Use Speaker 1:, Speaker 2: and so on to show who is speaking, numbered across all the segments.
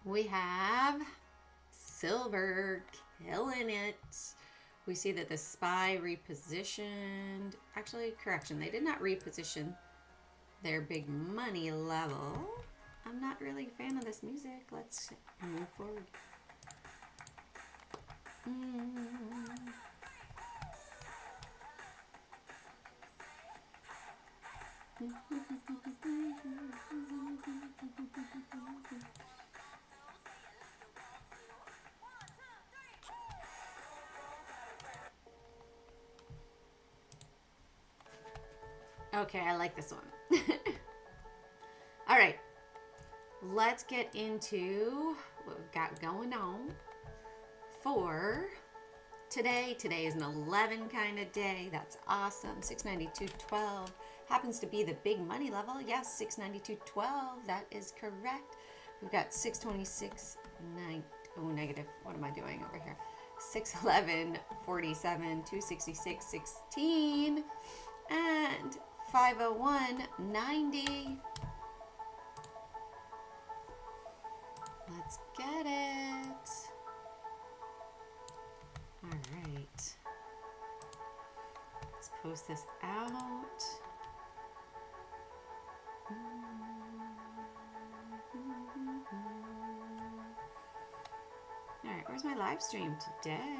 Speaker 1: We have silver killing it. We see that the SPY repositioned. Actually, correction, they did not reposition their big money level. I'm not really a fan of this music. Let's move forward. Okay, I like this one. All right, let's get into what we've got going on for today. Today is an 11 kind of day. That's awesome. 692.12 happens to be the big money level. Yes, 692.12. That is correct. We've got 626.9. Oh, negative. What am I doing over here? 611.47, 266.16, and 501.90. Let's get it. All right. Let's post this out. All right, where's my live stream today?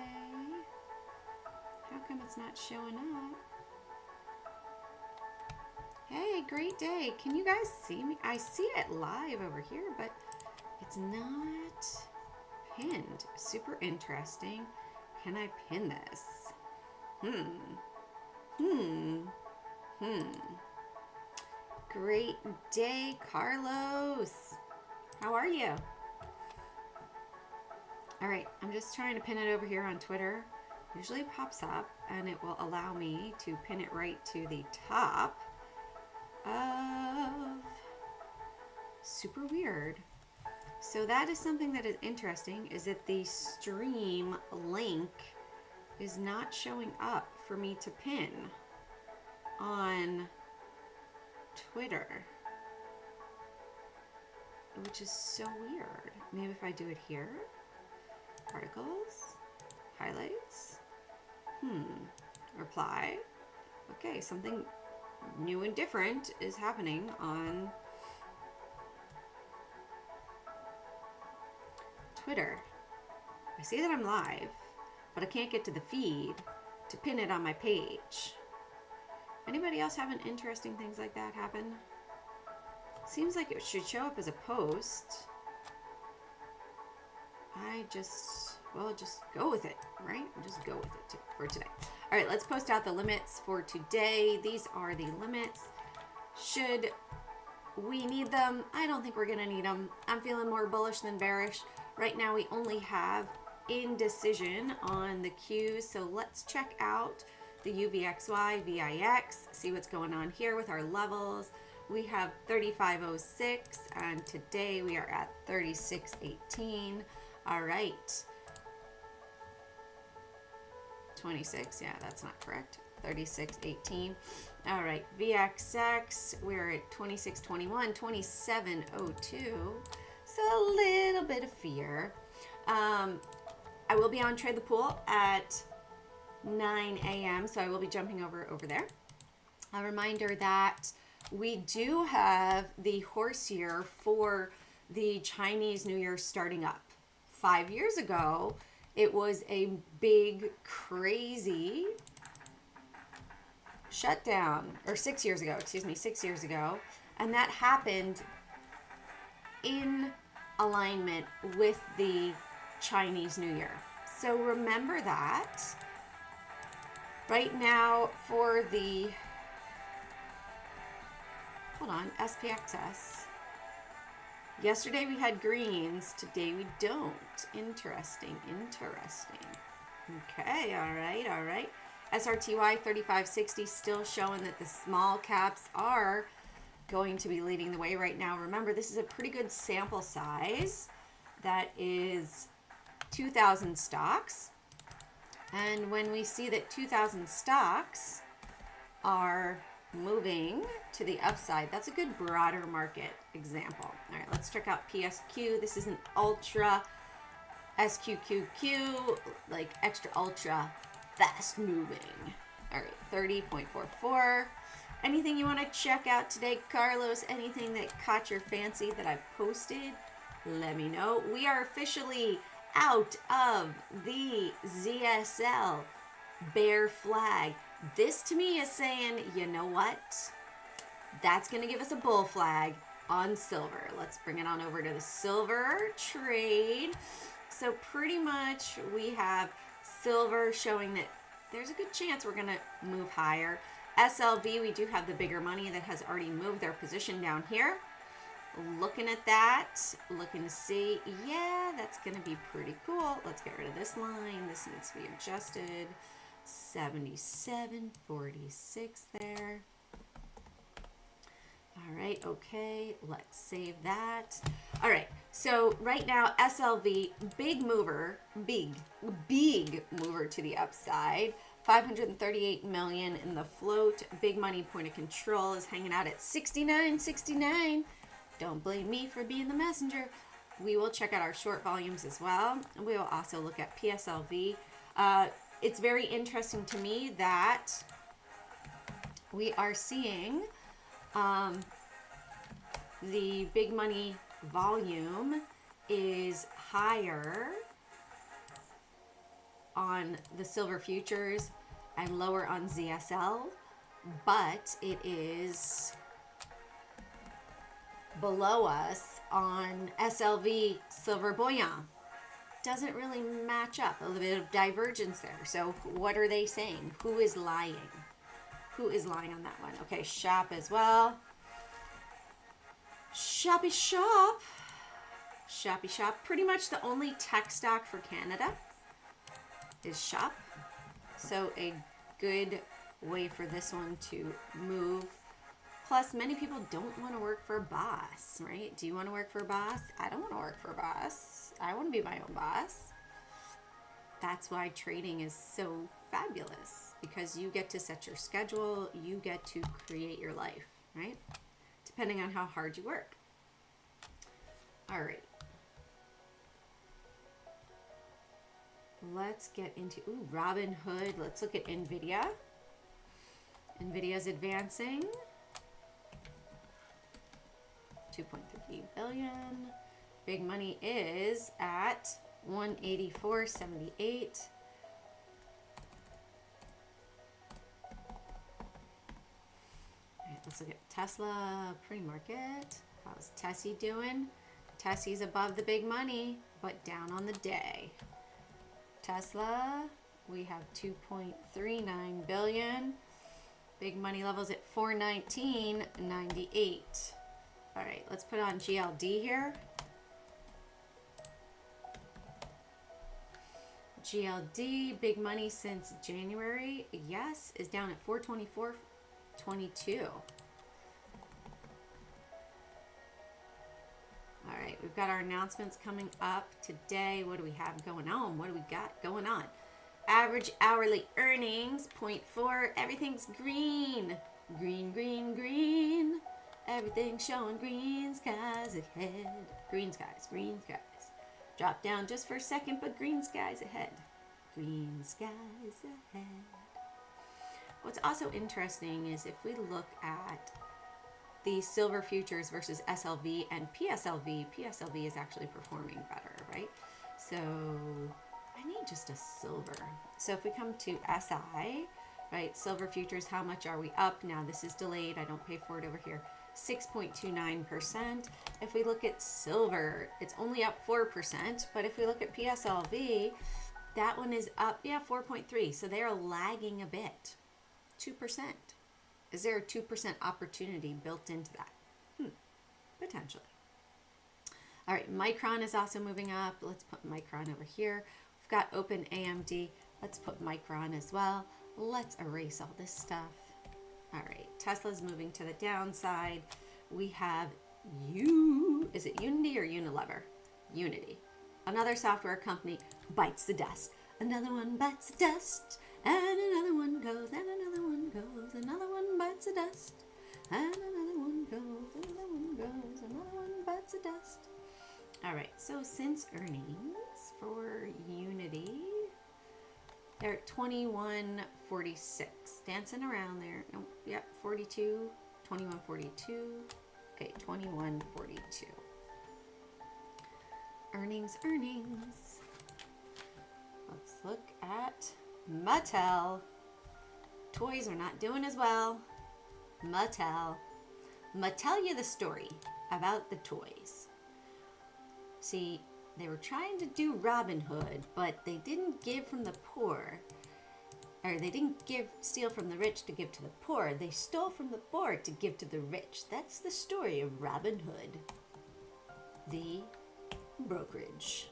Speaker 1: How come it's not showing up? Hey, great day. Can you guys see me? I see it live over here, but it's not pinned. Super interesting. Can I pin this? Great day, Carlos. How are you? All right, I'm just trying to pin it over here on Twitter. Usually it pops up and it will allow me to pin it right to the top of super weird. So that is something that is interesting, is that the stream link is not showing up for me to pin on Twitter, which is so weird. Maybe if I do it here, articles, highlights, reply. Okay, something new and different is happening on Twitter. I see that I'm live, but I can't get to the feed to pin it on my page. Anybody else having interesting things like that happen? Seems like it should show up as a post. Just go with it, right? Just go with it for today. All right, let's post out the limits for today. These are the limits. Should we need them? I don't think we're gonna need them. I'm feeling more bullish than bearish. Right now we only have indecision on the Qs, so let's check out the UVXY, VIX, see what's going on here with our levels. We have 3506 and today we are at 3618. All right. 26, yeah, that's not correct. 3618. All right, VXX, we're at 2621, 2702. So a little bit of fear. I will be on Trade the Pool at 9 a.m. So I will be jumping over there. A reminder that we do have the horse year for the Chinese New Year starting up. 5 years ago, it was a big, crazy shutdown, or 6 years ago, excuse me, 6 years ago. And that happened in alignment with the Chinese New Year. So remember that. Right now for the, hold on, SPXS. Yesterday we had greens, today we don't. Interesting. Okay, all right. SRTY 3560 still showing that the small caps are going to be leading the way right now. Remember, this is a pretty good sample size. That is 2,000 stocks. And when we see that 2,000 stocks are moving to the upside, that's a good broader market example. All right, let's Let's check out PSQ. This is an ultra SQQQ, like extra ultra fast moving. All right, 30.44. Anything you want to check out today, Carlos? Anything that caught your fancy that I've posted? Let me know. We are officially out of the ZSL bear flag. This to me is saying, you know what? That's going to give us a bull flag on silver. Let's bring it on over to the silver trade. So pretty much we have silver showing that there's a good chance we're going to move higher. SLV, we do have the bigger money that has already moved their position down here. Looking at that, looking to see, yeah, that's going to be pretty cool. Let's get rid of this line. This needs to be adjusted. 77.46 there. All right, okay, let's save that. All right, so right now, SLV, big mover, big mover to the upside. 538 million in the float. Big money point of control is hanging out at 69.69. Don't blame me for being the messenger. We will check out our short volumes as well. And we will also look at PSLV. It's very interesting to me that we are seeing the big money volume is higher on the silver futures and lower on ZSL, but it is below us on SLV silver bullion. Doesn't really match up. A little bit of divergence there. So what are they saying? Who is lying? Who is lying on that one? Okay, shop as well. Shoppy shop. Shoppy shop. Pretty much the only tech stock for Canada is shop. So a good way for this one to move. Plus, many people don't want to work for a boss, right? Do you want to work for a boss? I don't want to work for a boss. I want to be my own boss. That's why trading is so fabulous, because you get to set your schedule. You get to create your life, right? Depending on how hard you work. All right. Let's get into Robinhood. Let's look at Nvda. Nvidia's advancing. 2.3 billion. Big money is at 184.78. All right, let's look at Tesla pre-market. How's Tessie doing? Tessie's above the big money, but down on the day. Tesla, we have 2.39 billion. Big money levels at 419.98. All right, let's put on GLD here. GLD, big money since January, yes, is down at 424.22. All right, we've got our announcements coming up today. What do we have going on? What do we got going on? Average hourly earnings, 0.4. Everything's green. Green, green, green. Everything's showing green skies ahead. Green skies, green skies. Drop down just for a second, but green skies ahead. Green skies ahead. What's also interesting is if we look at the silver futures versus SLV and PSLV, PSLV is actually performing better, right? So I need just a silver. So if we come to SI, right, silver futures, how much are we up? Now this is delayed. I don't pay for it over here. 6.29%. If we look at silver, it's only up 4%. But if we look at PSLV, that one is up, 4.3. So they are lagging a bit. 2%. Is there a 2% opportunity built into that? Potentially. All right, Micron is also moving up. Let's put Micron over here. We've got Open AMD. Let's put Micron as well. Let's erase all this stuff. All right, Tesla's moving to the downside. We have is it Unity or Unilever? Unity. Another software company bites the dust. Another one bites the dust. And another one goes, and another one goes. Another one bites the dust. And another one goes, another one goes. Another one bites the dust. All right, so since earnings for Unity, they're at 21.46, dancing around there. Nope, yep, 42, 21.42. Okay, 21.42. Earnings. Let's look at Mattel. Toys are not doing as well. Mattel tell you the story about the toys. See, they were trying to do Robin Hood, but they didn't give from the poor. Or they didn't steal from the rich to give to the poor. They stole from the poor to give to the rich. That's the story of Robin Hood. The brokerage.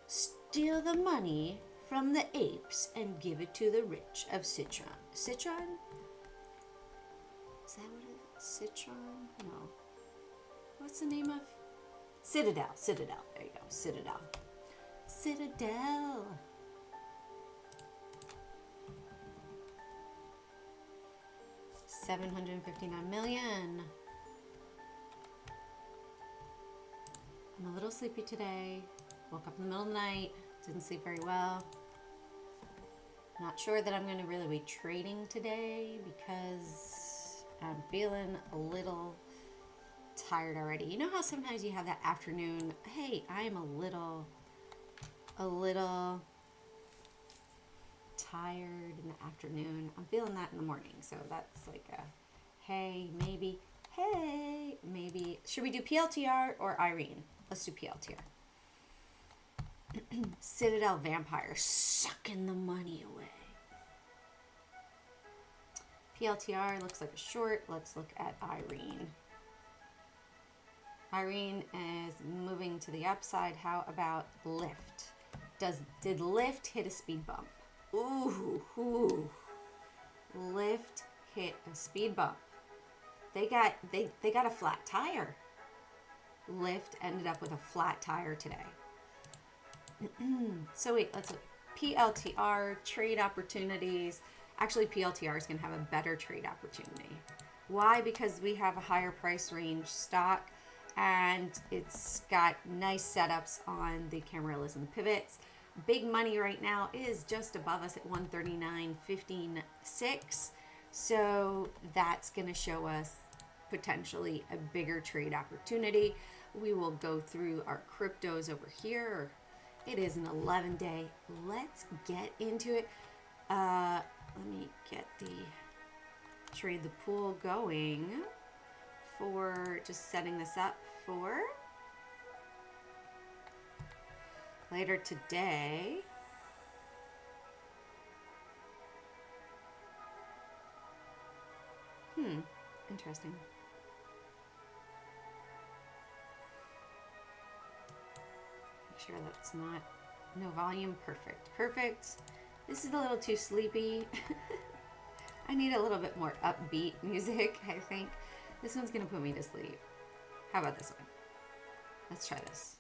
Speaker 1: Steal the money from the apes and give it to the rich of Citron. Citron? Is that what it is? Citron? No. What's the name of? Citadel. There you go. Citadel. 759 million. I'm a little sleepy today. Woke up in the middle of the night. Didn't sleep very well. Not sure that I'm going to really be trading today because I'm feeling a little tired already. You know how sometimes you have that afternoon, hey, I'm a little tired in the afternoon. I'm feeling that in the morning. So that's like a, hey, maybe. Should we do PLTR or Irene? Let's do PLTR. Citadel Vampire sucking the money away. PLTR looks like a short. Let's look at Irene. Irene is moving to the upside. How about Lyft? Did Lyft hit a speed bump? Ooh. Lyft hit a speed bump. They got a flat tire. Lyft ended up with a flat tire today. So wait, let's look. PLTR, trade opportunities. Actually, PLTR is going to have a better trade opportunity. Why? Because we have a higher price range stock and it's got nice setups on the Camarillas and the pivots. Big money right now is just above us at 139.15.6. So that's going to show us potentially a bigger trade opportunity. We will go through our cryptos over here. It is an 11-day. Let's get into it. Let me get the trade the pool going for just setting this up for later today. Interesting. Make sure that's not no volume. Perfect. This is a little too sleepy. I need a little bit more upbeat music, I think. This one's gonna put me to sleep. How about this one? Let's try this.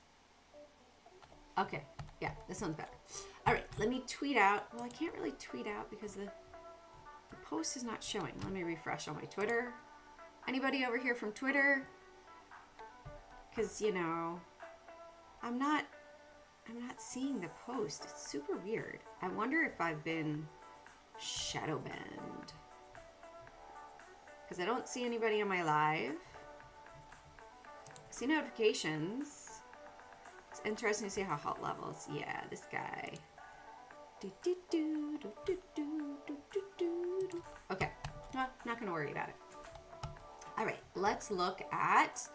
Speaker 1: Okay, yeah, this one's better. All right, let me tweet out. Well, I can't really tweet out because the post is not showing. Let me refresh on my Twitter. Anybody over here from Twitter? Because, you know, I'm not seeing the post. It's super weird. I wonder if I've been shadow banned. Because I don't see anybody on my live. I see notifications. It's interesting to see how hot levels. Yeah, this guy. Okay, well, not going to worry about it. All right, let's look at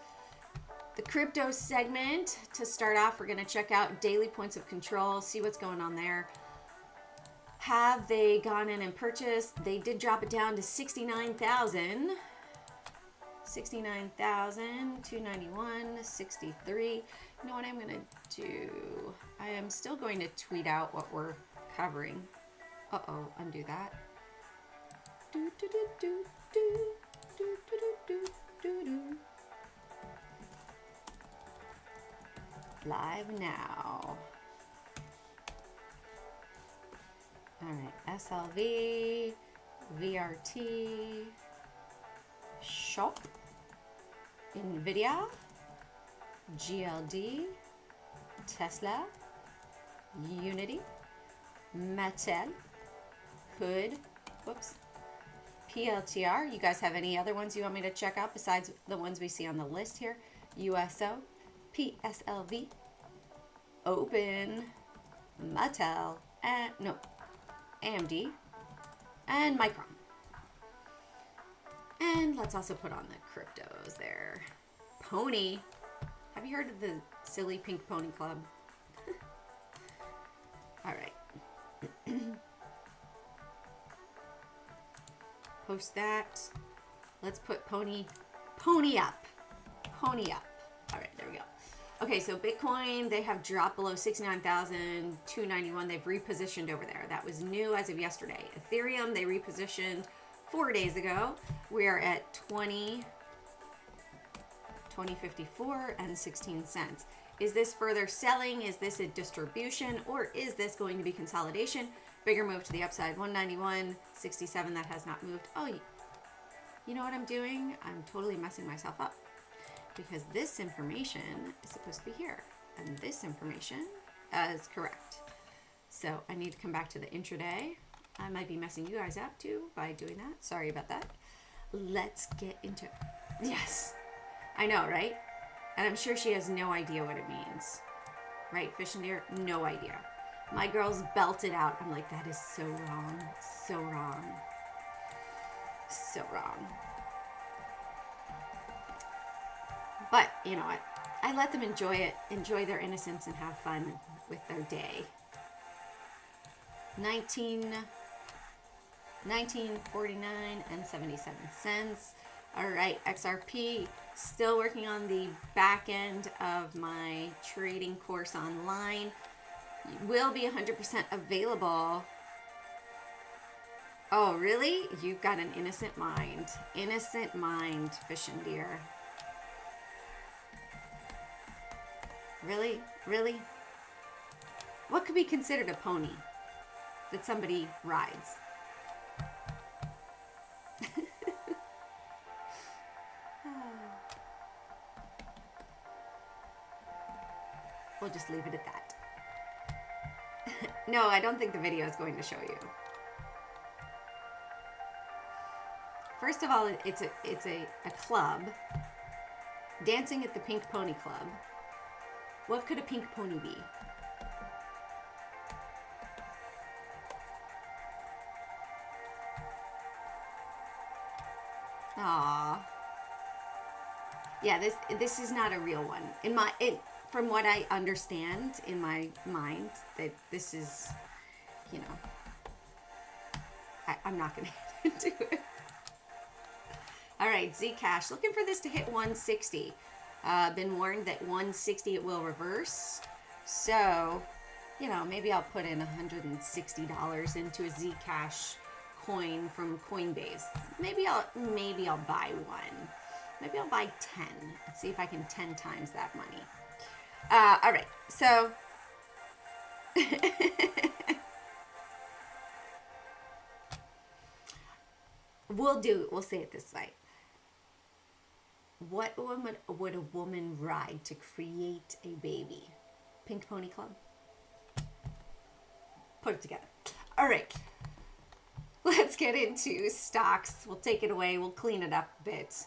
Speaker 1: the crypto segment. To start off, we're going to check out daily points of control, see what's going on there. Have they gone in and purchased? They did drop it down to 69,000. 69,000, 291, 63. You know what I'm going to do? I am still going to tweet out what we're covering. Uh-oh, undo that. Live now. All right, SLV, VRT, shop, Nvda, GLD, Tsla, Unity, Mattel, Hood, whoops, PLTR. You guys have any other ones you want me to check out besides the ones we see on the list here? USO, PSLV, Open, Mattel, and no, AMD, and Micron. And let's also put on the cryptos there. Pony. Have you heard of the Silly Pink Pony Club? All right. Post that. Let's put pony up. Pony up. All right, there we go. Okay, so Bitcoin, they have dropped below 69,291. They've repositioned over there. That was new as of yesterday. Ethereum, they repositioned 4 days ago. We are at 20.54 and 16 cents. Is this further selling? Is this a distribution? Or is this going to be consolidation? Bigger move to the upside. 191.67, that has not moved. Oh, you know what I'm doing? I'm totally messing myself up, because this information is supposed to be here, and this information is correct. So I need to come back to the intraday. I might be messing you guys up too by doing that. Sorry about that. Let's get into it. Yes, I know, right? And I'm sure she has no idea what it means. Right, Fish and Deer? No idea. My girls belt it out. I'm like, that is so wrong. So wrong. So wrong. But you know what? I let them enjoy it, enjoy their innocence, and have fun with their day. 19.49 and 77 cents. All right, XRP, still working on the back end of my trading course online. Will be 100% available. Oh, really? You've got an innocent mind. Innocent mind, Fish and Deer. Really? Really? What could be considered a pony that somebody rides? We'll just leave it at that. No, I don't think the video is going to show you. First of all, it's a club. Dancing at the Pink Pony Club. What could a pink pony be? Aww. Yeah, this is not a real one. From what I understand in my mind, that this is, you know, I'm not going to do it. All right, Zcash, looking for this to hit 160. Been warned that 160 it will reverse. So, you know, maybe I'll put in $160 into a Zcash coin from Coinbase. Maybe I'll buy one. Maybe I'll buy 10. Let's see if I can 10 times that money. All right, so we'll say it this way. What would a woman ride to create a baby? Pink Pony Club? Put it together. All right, let's get into stocks. We'll take it away. We'll clean it up a bit.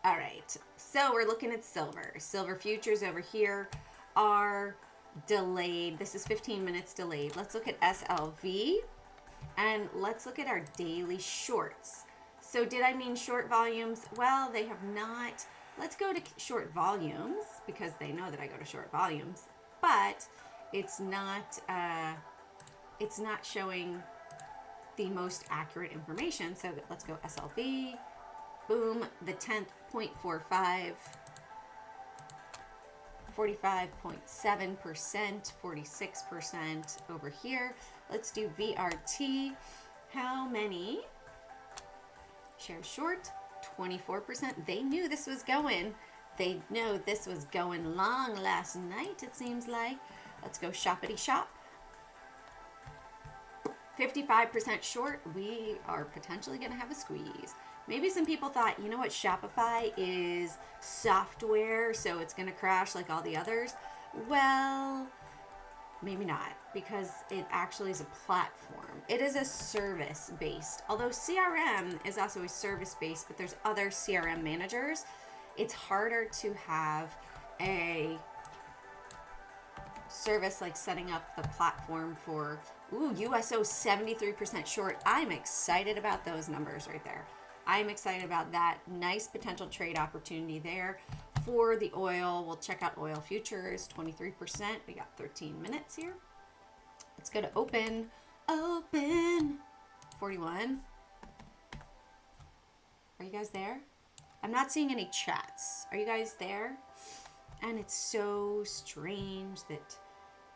Speaker 1: All right, so we're looking at silver. Silver futures over here are delayed. This is 15 minutes delayed. Let's look at SLV, and let's look at our daily shorts. So did I mean short volumes? Well, they have not. Let's go to short volumes, because they know that I go to short volumes, but it's not showing the most accurate information. So let's go SLV. Boom, the 10th, 0.45, 45.7%, 46% over here. Let's do VRT. How many shares short? 24%. They knew this was going. They know this was going long last night, it seems like. Let's go shoppity shop. 55% short. We are potentially going to have a squeeze. Maybe some people thought, you know what, Shopify is software, so it's going to crash like all the others. Well, maybe not, because it actually is a platform. It is a service based. Although CRM is also a service based, but there's other CRM managers. It's harder to have a service like setting up the platform for, USO 73% short. I'm excited about those numbers right there. I'm excited about that. Nice potential trade opportunity there. For the oil, we'll check out oil futures, 23%. We got 13 minutes here. Let's go to open. Open. 41. Are you guys there? I'm not seeing any chats. Are you guys there? And it's so strange that,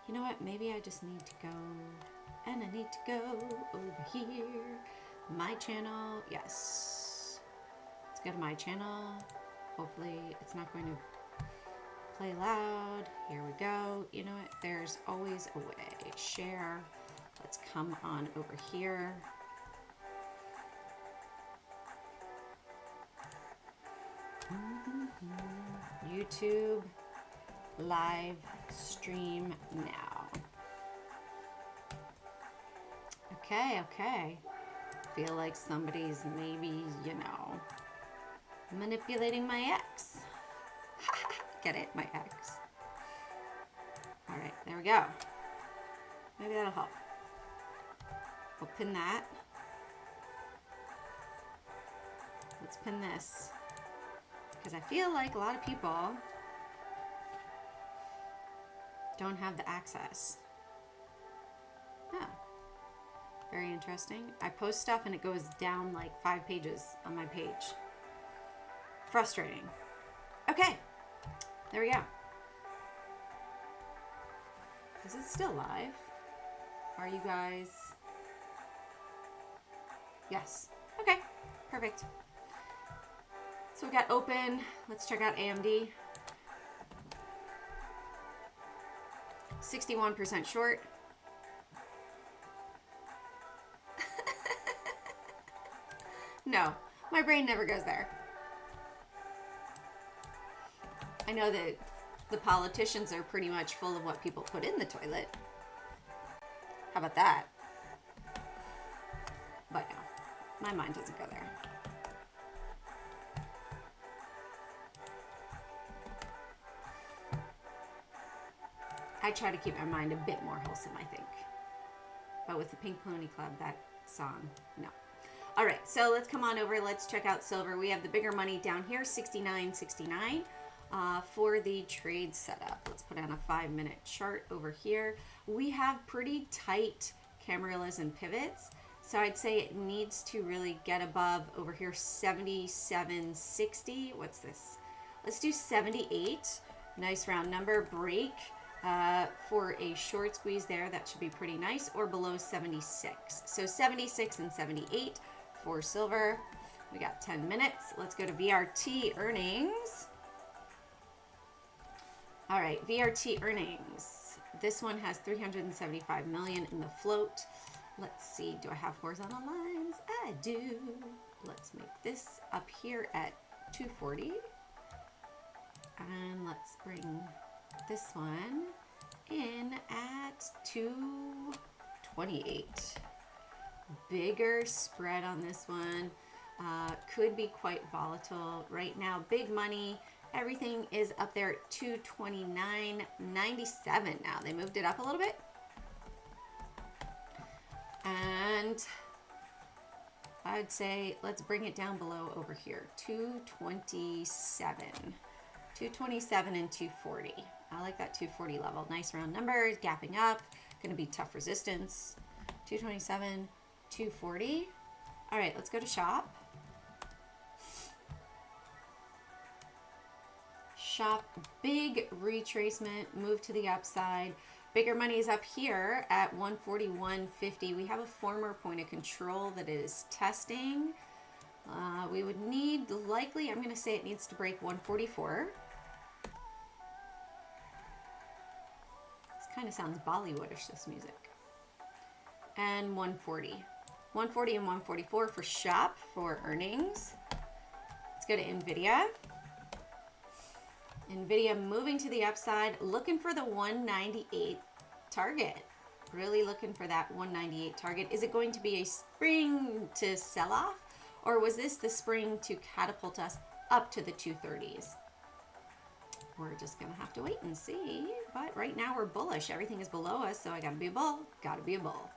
Speaker 1: you know what, maybe I just need to go, and I need to go over here. My channel, yes. Let's go to my channel. Hopefully it's not going to play loud. Here we go. You know what, there's always a way. Share. Let's come on over here. YouTube live stream now. Okay. Feel like somebody's maybe, manipulating my ex. Get it? My ex. All right, there we go. Maybe that'll help. We'll pin that. Let's pin this. Because I feel like a lot of people don't have the access. Yeah. Very interesting. I post stuff and it goes down like 5 pages on my page. Frustrating. Okay. There we go. Is it still live? Are you guys? Yes. Okay. Perfect. So we got open. Let's check out AMD. 61% short. No, my brain never goes there. I know that the politicians are pretty much full of what people put in the toilet. How about that? But no, my mind doesn't go there. I try to keep my mind a bit more wholesome, I think. But with the Pink Pony Club, that song, no. All right, so let's come on over. Let's check out silver. We have the bigger money down here, 69.69 for the trade setup. Let's put on a 5-minute chart over here. We have pretty tight cameras and pivots. So I'd say it needs to really get above over here, 77.60. What's this? Let's do 78. Nice round number. Break for a short squeeze there. That should be pretty nice, or below 76. So 76 and 78 for silver. We got 10 minutes. Let's go to VRT earnings. All right, VRT earnings. This one has 375 million in the float. Let's see, do I have horizontal lines? I do. Let's make this up here at 240. And let's bring this one in at 228. Bigger spread on this one. Could be quite volatile right now. Big money. Everything is up there at 229.97 now. They moved it up a little bit. And I'd say let's bring it down below over here. 227. 227 and 240. I like that 240 level. Nice round numbers, gapping up. Going to be tough resistance. 227, 240. All right, let's go to shop. Shop, big retracement, move to the upside. Bigger money is up here at 141.50. We have a former point of control that it is testing. We would need, likely, I'm going to say it needs to break 144. This kind of sounds Bollywoodish, this music. And 140. 140 and 144 for shop for earnings. Let's go to Nvda. Nvda moving to the upside, looking for the 198 target. Really looking for that 198 target. Is it going to be a spring to sell off, or was this the spring to catapult us up to the 230s? We're just gonna have to wait and see. But right now we're bullish. Everything is below us, so I gotta be a bull. Gotta be a bull.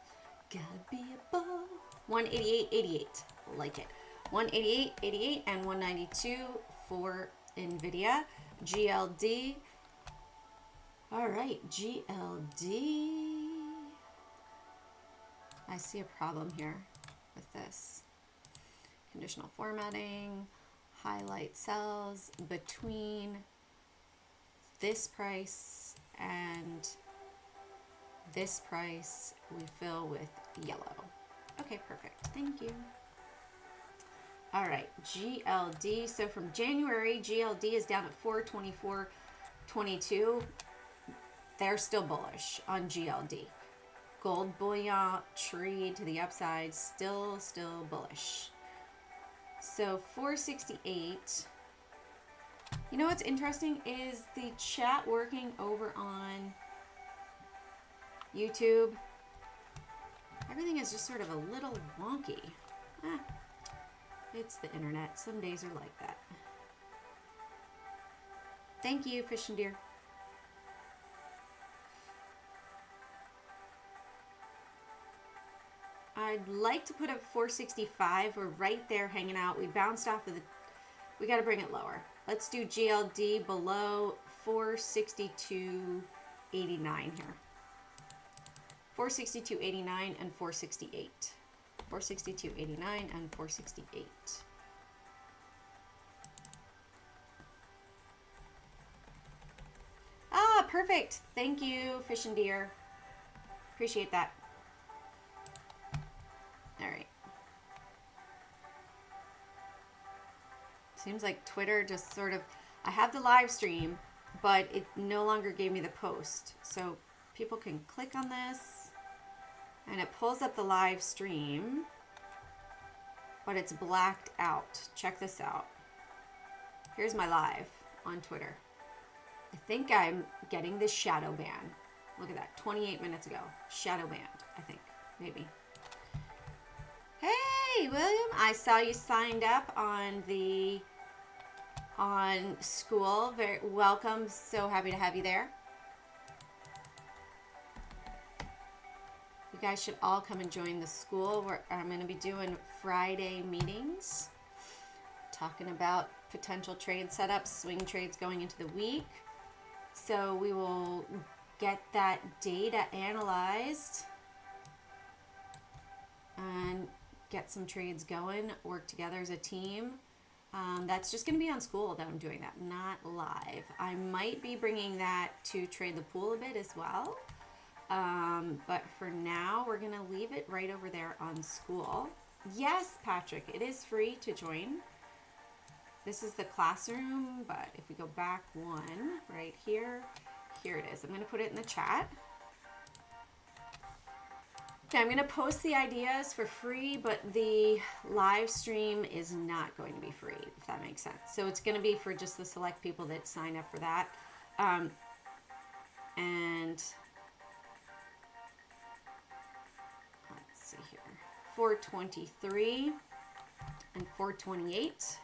Speaker 1: Gotta be a bull. 188.88. Like it. 188.88 and 192 for Nvda. GLD. All right, GLD. I see a problem here with this. Conditional formatting, highlight cells between this price and this price, we fill with yellow. Okay, perfect. Thank you. All right, GLD. So from January, GLD is down at 424.22. They're still bullish on GLD. Gold bullion tree to the upside, still bullish. So 468. You know what's interesting is the chat working over on YouTube. Everything is just sort of a little wonky. It's the internet. Some days are like that. Thank you, Fish and Deer. I'd like to put up 465. We're right there hanging out. We bounced off of the... We got to bring it lower. Let's do GLD below 462.89 here. 462.89 and 468. 462.89 and 468. Ah, perfect. Thank you, Fish and Deer. Appreciate that. All right. Seems like Twitter just sort of, I have the live stream, but it no longer gave me the post. So people can click on this and it pulls up the live stream, but it's blacked out. Check this out. Here's my live on Twitter. I think I'm getting this shadow ban. Look at that, 28 minutes ago. Shadow banned, I think, maybe. Hey, William, I saw you signed up on school. Very welcome. So happy to have you there. You guys should all come and join the school where I'm going to be doing Friday meetings, talking about potential trade setups, swing trades going into the week. So we will get that data analyzed and get some trades going, work together as a team. That's just going to be on school that I'm doing that, not live. I might be bringing that to Trade the Pool a bit as well. But for now, we're going to leave it right over there on school. Yes, Patrick, it is free to join. This is the classroom, but if we go back one right here, here it is. I'm going to put it in the chat. Okay, I'm going to post the ideas for free, but the live stream is not going to be free, if that makes sense. So it's going to be for just the select people that sign up for that. And let's see here, 423 and 428,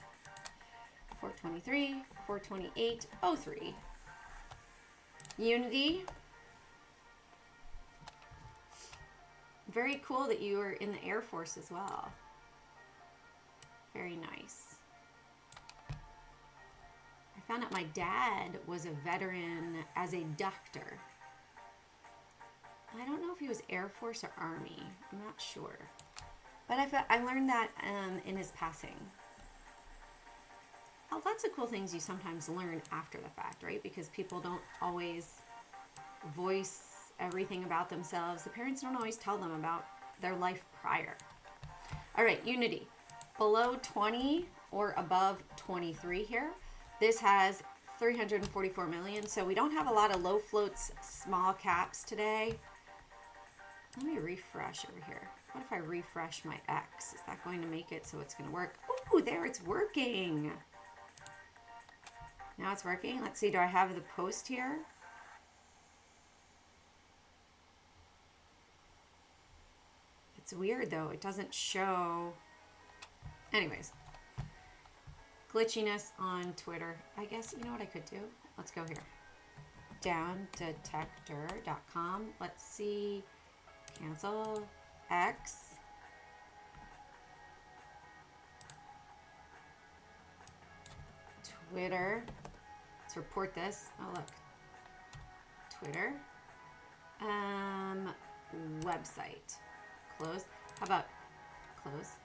Speaker 1: 423, 428.03. Unity. Very cool that you were in the Air Force as well. Very nice. I found out my dad was a veteran as a doctor. I don't know if he was Air Force or Army. I'm not sure. But I learned that in his passing. Lots of cool things you sometimes learn after the fact, right? Because people don't always voice everything about themselves. The parents don't always tell them about their life prior. All right, Unity. Below 20 or above 23 here. This has 344 million. So we don't have a lot of low floats, small caps today. Let me refresh over here. What if I refresh my X? Is that going to make it so it's going to work? Ooh, there, it's working. Now it's working. Let's see, do I have the post here? It's weird though, it doesn't show. Anyways, glitchiness on Twitter. I guess, you know what I could do? Let's go here. Downdetector.com. Let's see. Cancel X. Twitter. Let's report this. Oh, look. Twitter. Website. Close. How about close?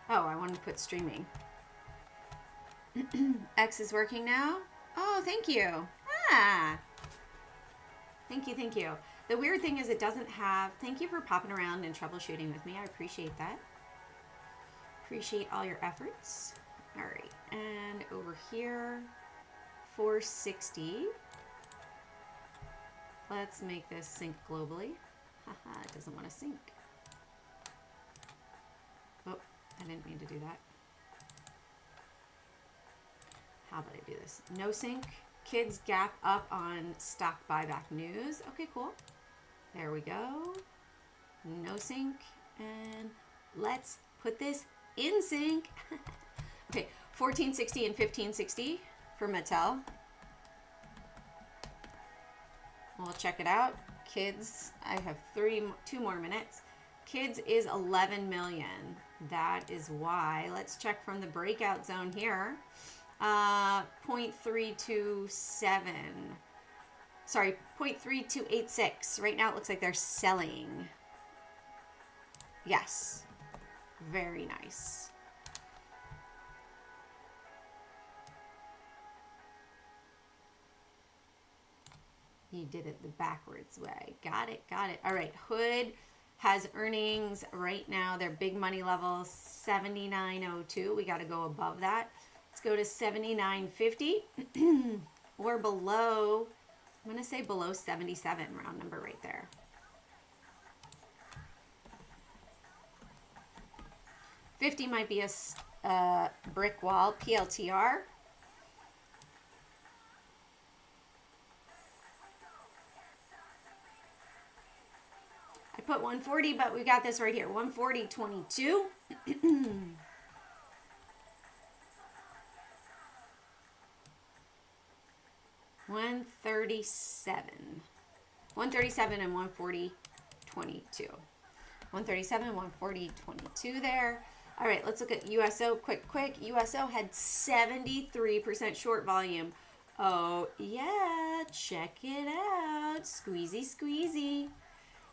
Speaker 1: Oh, I wanted to put streaming. X is working now. Oh, thank you. Ah. Thank you, thank you. The weird thing is it doesn't have, thank you for popping around and troubleshooting with me. I appreciate that. Appreciate all your efforts. All right, and over here, 460. Let's make this sync globally. Haha, it doesn't want to sync. Oh, I didn't mean to do that. How about I do this? No sync. Kids gap up on stock buyback news. Okay, cool. There we go. No sync. And let's put this in sync. Okay, 1460 and 1560 for Mattel. We'll check it out. Kids, I have 2 more minutes. Kids is 11 million. That is why. Let's check from the breakout zone here. 0.327. Sorry, 0.3286. Right now it looks like they're selling. Yes. Very nice. You did it the backwards way. Got it, got it. All right, Hood has earnings right now. Their big money level, 79.02. We got to go above that. Let's go to 79.50 or below. I'm going to say below 77, round number right there. $50 might be a brick wall. PLTR. I put 140, but we got this right here. 140.22. 137. 137 and 140.22. 137 and 140.22 there. All right, let's look at USO quick. USO had 73% short volume. Oh, yeah, check it out. Squeezy, squeezy.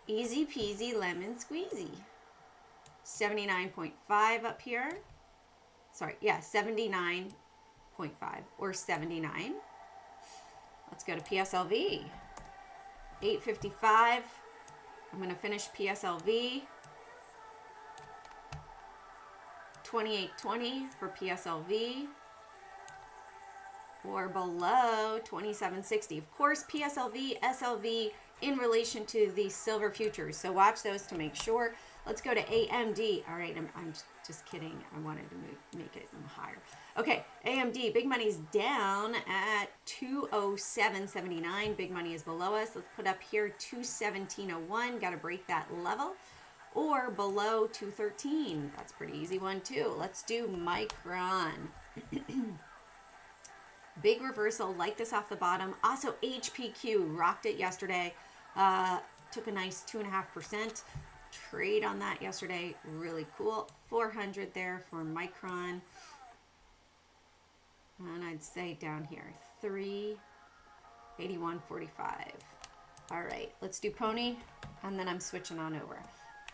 Speaker 1: Easy peasy lemon squeezy. 79.5 up here. Sorry, yeah, 79.5 or 79. Let's go to PSLV. 855. I'm going to finish PSLV. 2820 for PSLV. Or below 2760. Of course, PSLV, SLV in relation to the silver futures. So watch those to make sure. Let's go to AMD. All right, I'm just kidding. I wanted to make it higher. Okay, AMD, big money's down at 207.79. Big money is below us. Let's put up here 217.01. Got to break that level. Or below 213. That's a pretty easy one too. Let's do Micron. Big reversal like this off the bottom. Also HPQ rocked it yesterday. Took a nice 2.5% trade on that yesterday. Really cool. 400 there for Micron. And I'd say down here 381.45. All right, let's do Pony, and then I'm switching on over.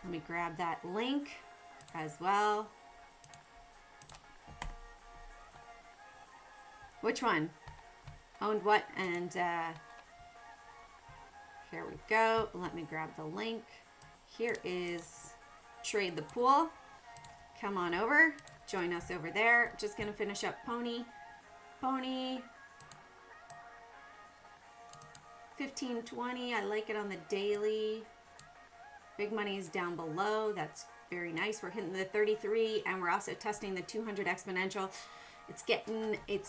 Speaker 1: Let me grab that link as well. Which one? Owned what? And here we go. Let me grab the link. Here is Trade the Pool. Come on over. Join us over there. Just going to finish up Pony. Pony. 1520. I like it on the daily. Big money is down below. That's very nice. We're hitting the 33 and we're also testing the 200 exponential. It's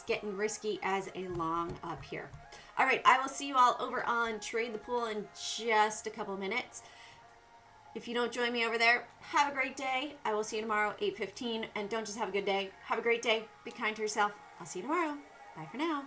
Speaker 1: getting risky as a long up here. All right, I will see you all over on Trade the Pool in just a couple minutes. If you don't join me over there, have a great day. I will see you tomorrow, 8:15. And don't just have a good day. Have a great day. Be kind to yourself. I'll see you tomorrow. Bye for now.